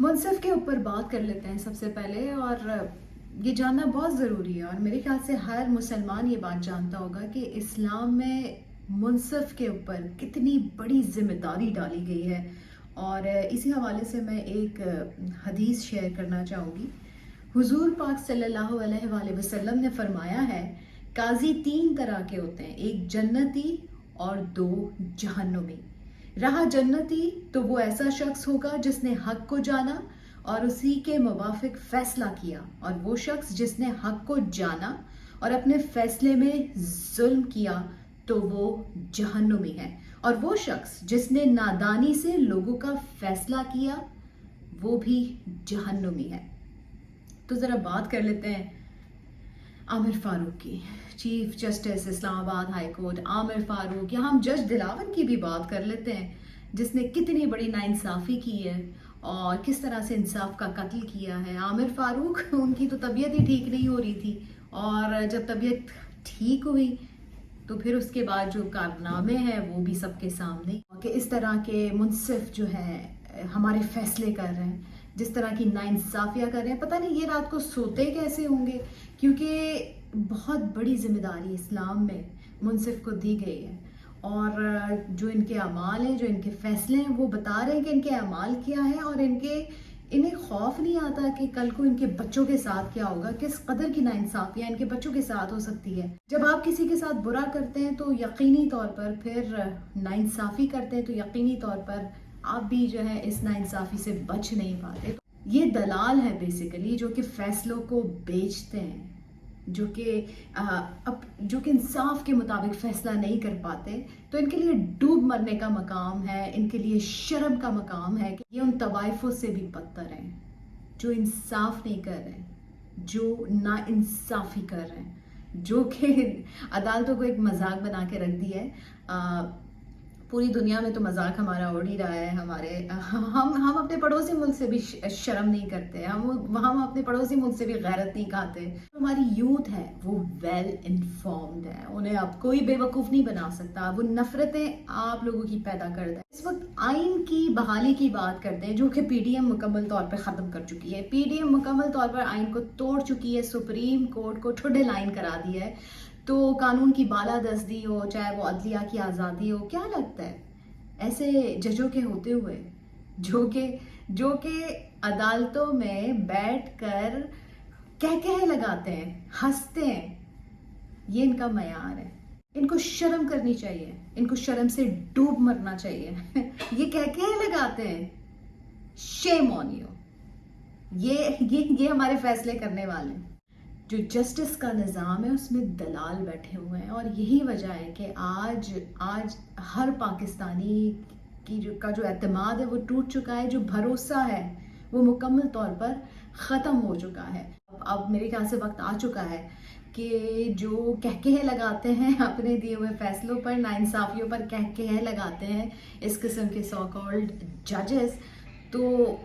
मुनसिफ के ऊपर बात कर लेते हैं सबसे पहले। और ये जानना बहुत ज़रूरी है, और मेरे ख्याल से हर मुसलमान ये बात जानता होगा कि इस्लाम में मुनसिफ के ऊपर कितनी बड़ी ज़िम्मेदारी डाली गई है। और इसी हवाले से मैं एक हदीस शेयर करना चाहूँगी। हुजूर पाक सल्लल्लाहु अलैहि वसल्लम ने फरमाया है, काजी 3 तरह के होते हैं, एक जन्नती और 2 जहन्नुमी। रहा जन्नती तो वो ऐसा शख्स होगा जिसने हक को जाना और उसी के मुवाफिक फैसला किया, और वो शख्स जिसने हक को जाना और अपने फैसले में जुल्म किया तो वो जहन्नुमी है। और वो शख्स जिसने नादानी से लोगों का फैसला किया वो भी जहन्नुमी है। तो ज़रा बात कर लेते हैं आमिर फारूक की, chief justice Islamabad high court Aamir Farooq, या हम जज दिलावर की भी बात कर लेते हैं, जिसने कितनी बड़ी नाइंसाफ़ी की है और किस तरह से इंसाफ का कत्ल किया है। आमिर फारूक, उनकी तो तबीयत ही ठीक नहीं हो रही थी, और जब तबीयत ठीक हुई तो फिर उसके बाद जो कारनामे हैं वो भी सबके सामने, कि इस तरह के मुनसिफ जो है हमारे फैसले कर रहे हैं, जिस तरह की नाइंसाफियाँ कर रहे हैं, पता नहीं ये रात को सोते कैसे होंगे, क्योंकि बहुत बड़ी जिम्मेदारी इस्लाम में मुनसिफ को दी गई है। और जो इनके अमाल हैं, जो इनके फैसले हैं, वो बता रहे हैं कि इनके अमाल क्या है, और इन्हें खौफ नहीं आता कि कल को इनके बच्चों के साथ क्या होगा, किस कदर की नाइंसाफियाँ इनके बच्चों के साथ हो सकती है। जब आप किसी के साथ बुरा करते हैं तो यकीनी तौर पर, फिर नाइंसाफ़ी करते हैं तो यकीनी तौर पर आप भी जो है इस नाइंसाफ़ी से बच नहीं पाते। ये दलाल है बेसिकली, जो कि फैसलों को बेचते हैं, जो कि इंसाफ के मुताबिक फैसला नहीं कर पाते। तो इनके लिए डूब मरने का मकाम है, इनके लिए शर्म का मकाम है कि ये उन तवाइफों से भी बदतर हैं जो इंसाफ नहीं कर रहे, जो ना इंसाफी कर रहे हैं, जो कि अदालतों को एक मजाक बना के रख दिया है। पूरी दुनिया में तो मजाक हमारा उड़ ही रहा है। हम अपने पड़ोसी मुल्क से भी शर्म नहीं करते, हम अपने पड़ोसी मुल्क से भी गैरत नहीं खाते। हमारी यूथ है वो वेल इन्फॉर्म्ड है, उन्हें अब कोई बेवकूफ़ नहीं बना सकता। वो नफरतें आप लोगों की पैदा कर दे। इस वक्त आइन की बहाली की बात करते हैं, जो कि पीडीएम मुकम्मल तौर पर ख़त्म कर चुकी है। पीडीएम मुकम्मल तौर पर आइन को तोड़ चुकी है, सुप्रीम कोर्ट को ठुड्डे लाइन करा दिया है। तो कानून की बालादस्ती हो, चाहे वो अदलिया की आज़ादी हो, क्या लगता है ऐसे जजों के होते हुए जो कि अदालतों में बैठकर कह लगाते हैं, हंसते हैं, ये इनका मयार है। इनको शर्म करनी चाहिए, इनको शर्म से डूब मरना चाहिए। ये कह लगाते हैं, शेम ऑन यू। ये हमारे फैसले करने वाले हैं। जो जस्टिस का निज़ाम है उसमें दलाल बैठे हुए हैं, और यही वजह है कि आज हर पाकिस्तानी का जो एतमाद है वो टूट चुका है, जो भरोसा है वो मुकम्मल तौर पर ख़त्म हो चुका है। अब मेरे ख्याल से वक्त आ चुका है कि जो कहके लगाते हैं अपने दिए हुए फैसलों पर, नाइंसाफ़ियों पर कहके लगाते हैं इस किस्म के सो कॉल्ड जजेस, तो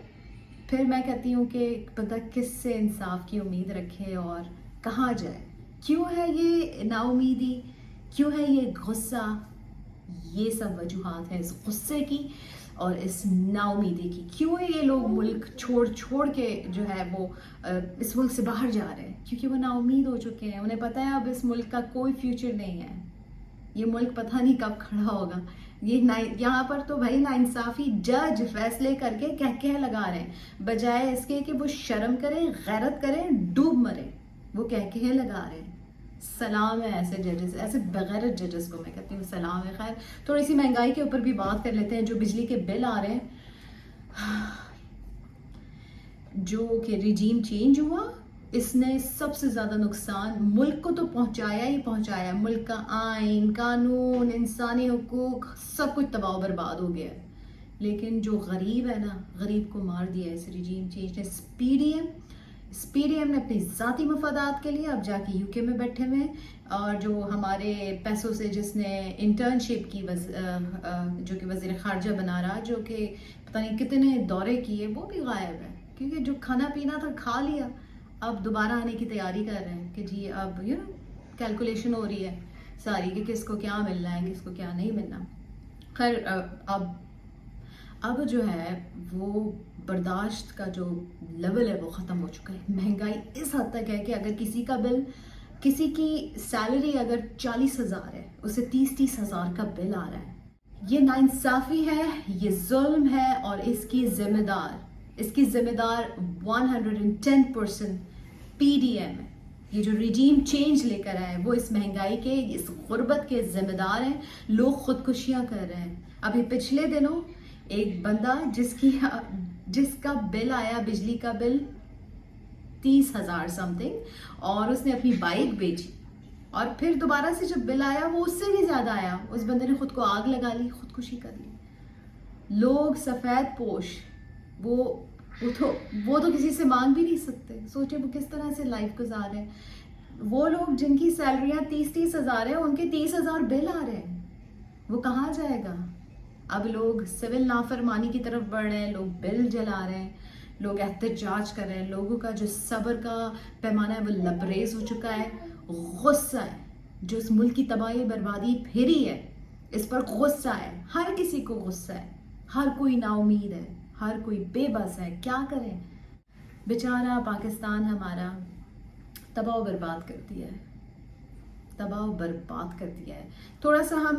फिर मैं कहती हूँ कि पता किससे इंसाफ की उम्मीद रखे और कहाँ जाए। क्यों है ये नाउमीदी, क्यों है ये गुस्सा? ये सब वजूहात हैं इस गुस्से की और इस नाउमीदी की। क्यों है ये लोग मुल्क छोड़ के जो है वो इस मुल्क से बाहर जा रहे हैं? क्योंकि वो नाउमीद हो चुके हैं। उन्हें पता है अब इस मुल्क का कोई फ्यूचर नहीं है, ये मुल्क पता नहीं कब खड़ा होगा। यहाँ पर तो भाई नाइंसाफ़ी जज फैसले करके कह लगा रहे हैं, बजाय इसके कि वो शर्म करें, गैरत करें, डूब मरे, वो कह लगा रहे हैं। सलाम है ऐसे जजेस, ऐसे बगैरत जजेस को मैं कहती हूँ सलाम है। खैर, थोड़ी सी महंगाई के ऊपर भी बात कर लेते हैं। जो बिजली के बिल आ रहे हैं, जो कि रिजीम चेंज हुआ, इसने सबसे ज़्यादा नुकसान मुल्क को तो पहुंचाया ही पहुंचाया। मुल्क का आइन, कानून, इंसानी हुकूक सब कुछ तबाह बर्बाद हो गया। लेकिन जो गरीब है ना, गरीब को मार दिया इस रिजीम चेंज ने। पीडीएम ने अपने ज़ाती मफादात के लिए अब जाके यूके में बैठे हुए हैं, और जो हमारे पैसों से जिसने इंटर्नशिप की जो कि वज़ीर ख़ारजा बना रहा, जो कि पता नहीं कितने दौरे किए, वो भी गायब है, क्योंकि जो खाना पीना था खा लिया। अब दोबारा आने की तैयारी कर रहे हैं कि जी अब कैलकुलेशन हो रही है सारी कि किसको क्या मिलना है, किसको क्या नहीं मिलना। खैर, अब जो है वो बर्दाश्त का जो लेवल है वो ख़त्म हो चुका है। महंगाई इस हद तक है कि अगर किसी का बिल, किसी की सैलरी अगर 40,000 है, उसे 30-30 हज़ार का बिल आ रहा है। ये नाइंसाफ़ी है, ये जुल्म है, और इसकी ज़िम्मेदार 110% पीडीएम है। ये जो रिजीम चेंज लेकर आए वो इस महंगाई के, इस गुर्बत के ज़िम्मेदार हैं। लोग खुदकुशियाँ कर रहे हैं। अभी पिछले दिनों एक बंदा जिसका बिल आया, बिजली का बिल 30,000 समथिंग, और उसने अपनी बाइक बेची, और फिर दोबारा से जब बिल आया वो उससे भी ज़्यादा आया। उस बंदे ने खुद को आग लगा ली, खुदकुशी कर ली। लोग सफ़ेद पोश, वो तो किसी से मांग भी नहीं सकते। सोचे वो किस तरह से लाइफ गुजार रहे हैं। वो लोग जिनकी सैलरियाँ 30-30 हज़ार है, उनके 30,000 बिल आ रहे हैं, वो कहाँ जाएगा। अब लोग सिविल नाफरमानी की तरफ बढ़ रहे हैं, लोग बिल जला रहे हैं, लोग एहतजाज कर रहे हैं। लोगों का जो सब्र का पैमाना है वो लबरेज हो चुका है। गुस्सा है, जो इस मुल्क की तबाही बर्बादी फेरी है, इस पर गुस्सा है। हर किसी को गुस्सा है, हर कोई नाउमीद है, हर कोई बेबस है। क्या करें। बेचारा पाकिस्तान हमारा तबाह बर्बाद कर दिया है, तबाह बर्बाद कर दिया है। थोड़ा सा हम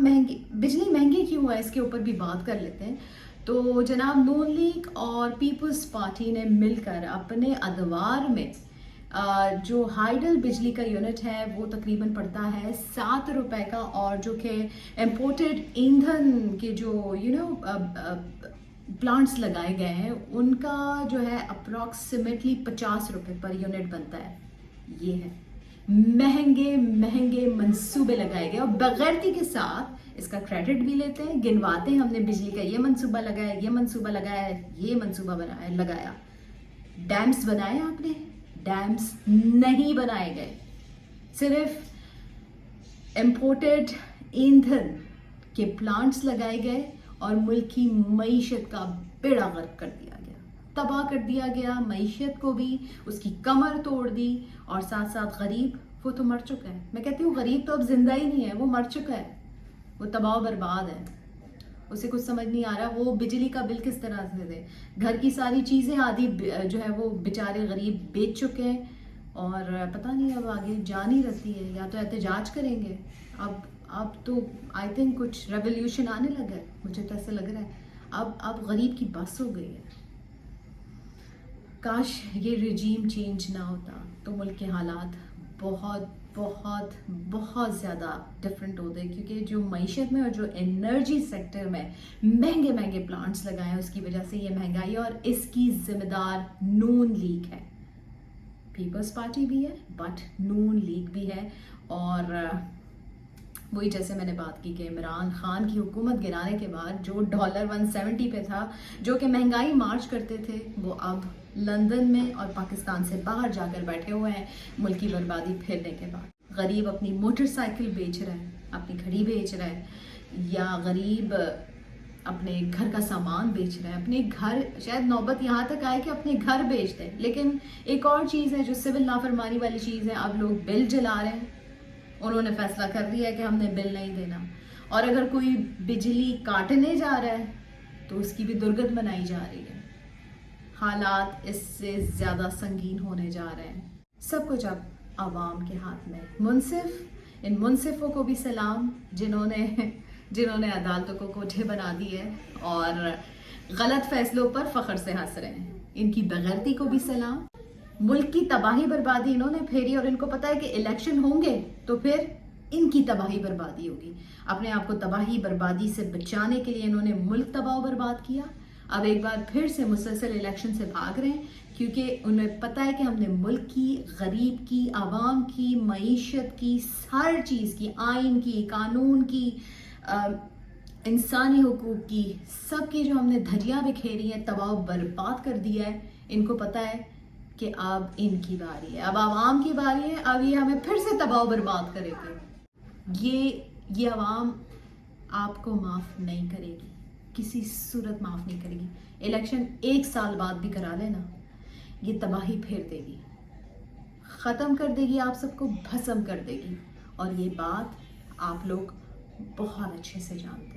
बिजली महंगी क्यों है इसके ऊपर भी बात कर लेते हैं। तो जनाब नून लीग और पीपल्स पार्टी ने मिलकर अपने अदवार में जो हाइडल बिजली का यूनिट है वो तकरीबन पड़ता है 7 रुपए का, और जो कि इम्पोर्टेड ईंधन के जो प्लांट्स लगाए गए हैं उनका जो है अप्रॉक्सीमेटली 50 रुपए पर यूनिट बनता है। ये है महंगे मंसूबे लगाए गए, और बगैरती के साथ इसका क्रेडिट भी लेते हैं, गिनवाते हैं हमने बिजली का ये मंसूबा लगाया, ये मंसूबा लगाया, ये मंसूबा लगाया। डैम्स बनाए आपने? डैम्स नहीं बनाए गए, सिर्फ इम्पोर्टेड ईंधन के प्लांट्स लगाए गए और मुल्क की मईशत का बेड़ा गर्क कर दिया गया, तबाह कर दिया गया। मईशत को भी उसकी कमर तोड़ दी, और साथ साथ गरीब, वो तो मर चुका है। मैं कहती हूँ गरीब तो अब जिंदा ही नहीं है, वो मर चुका है, वो तबाह बर्बाद है। उसे कुछ समझ नहीं आ रहा वो बिजली का बिल किस तरह से दे। घर की सारी चीज़ें आदि जो है वो बेचारे गरीब बेच चुके हैं, और पता नहीं अब आगे जान ही रहती है, या तो एहतजाज करेंगे। अब तो आई थिंक कुछ रेवोल्यूशन आने लगा है, मुझे तो ऐसा लग रहा है। अब गरीब की बस हो गई है। काश ये रिजीम चेंज ना होता तो मुल्क के हालात बहुत बहुत बहुत ज़्यादा डिफरेंट होते, क्योंकि जो मईशत में और जो एनर्जी सेक्टर में महंगे प्लांट्स लगाए हैं उसकी वजह से ये महंगाई, और इसकी ज़िम्मेदार नून लीग है। पीपल्स पार्टी भी है बट नून लीग भी है। और वही जैसे मैंने बात की कि इमरान खान की हुकूमत गिराने के बाद जो डॉलर 170 पे था, जो कि महंगाई मार्च करते थे, वो अब लंदन में और पाकिस्तान से बाहर जाकर बैठे हुए हैं मुल्क की बर्बादी फैलने के बाद। गरीब अपनी मोटरसाइकिल बेच रहा है, अपनी घड़ी बेच रहा है, या गरीब अपने घर का सामान बेच रहा है, अपने घर, शायद नौबत यहाँ तक आए कि अपने घर बेच दें। लेकिन एक और चीज़ है जो सिविल नाफरमानी वाली चीज़ है, अब लोग बिल जला रहे हैं। उन्होंने फैसला कर दिया है कि हमने बिल नहीं देना, और अगर कोई बिजली काटने जा रहा है तो उसकी भी दुर्गत बनाई जा रही है। हालात इससे ज़्यादा संगीन होने जा रहे हैं। सब कुछ अब आवाम के हाथ में। इन मुनसिफों को भी सलाम जिन्होंने अदालतों को कोठे बना दिए और गलत फैसलों पर फ़ख्र से हंस रहे हैं। इनकी बेगैरती को भी सलाम। मुल्क की तबाही बर्बादी इन्होंने फेरी, और इनको पता है कि इलेक्शन होंगे तो फिर इनकी तबाही बर्बादी होगी। अपने आप को तबाही बर्बादी से बचाने के लिए इन्होंने मुल्क तबाह बर्बाद किया। अब एक बार फिर से मुसलसल इलेक्शन से भाग रहे हैं, क्योंकि उन्हें पता है कि हमने मुल्क की, गरीब की, आवाम की, मईशत की, हर चीज़ की, आइन की, कानून की, इंसानी हुकूक की, सब की जो हमने धज्जियाँ बिखेरी हैं, तबाह बर्बाद कर दिया है। इनको पता है कि अब इनकी बारी है, अब आवाम की बारी है, अब ये हमें फिर से तबाह बर्बाद करेंगे। ये आवाम आपको माफ़ नहीं करेगी, किसी सूरत माफ़ नहीं करेगी। इलेक्शन 1 साल बाद भी करा लेना, ये तबाही फेर देगी, ख़त्म कर देगी, आप सबको भस्म कर देगी। और ये बात आप लोग बहुत अच्छे से जानते हैं।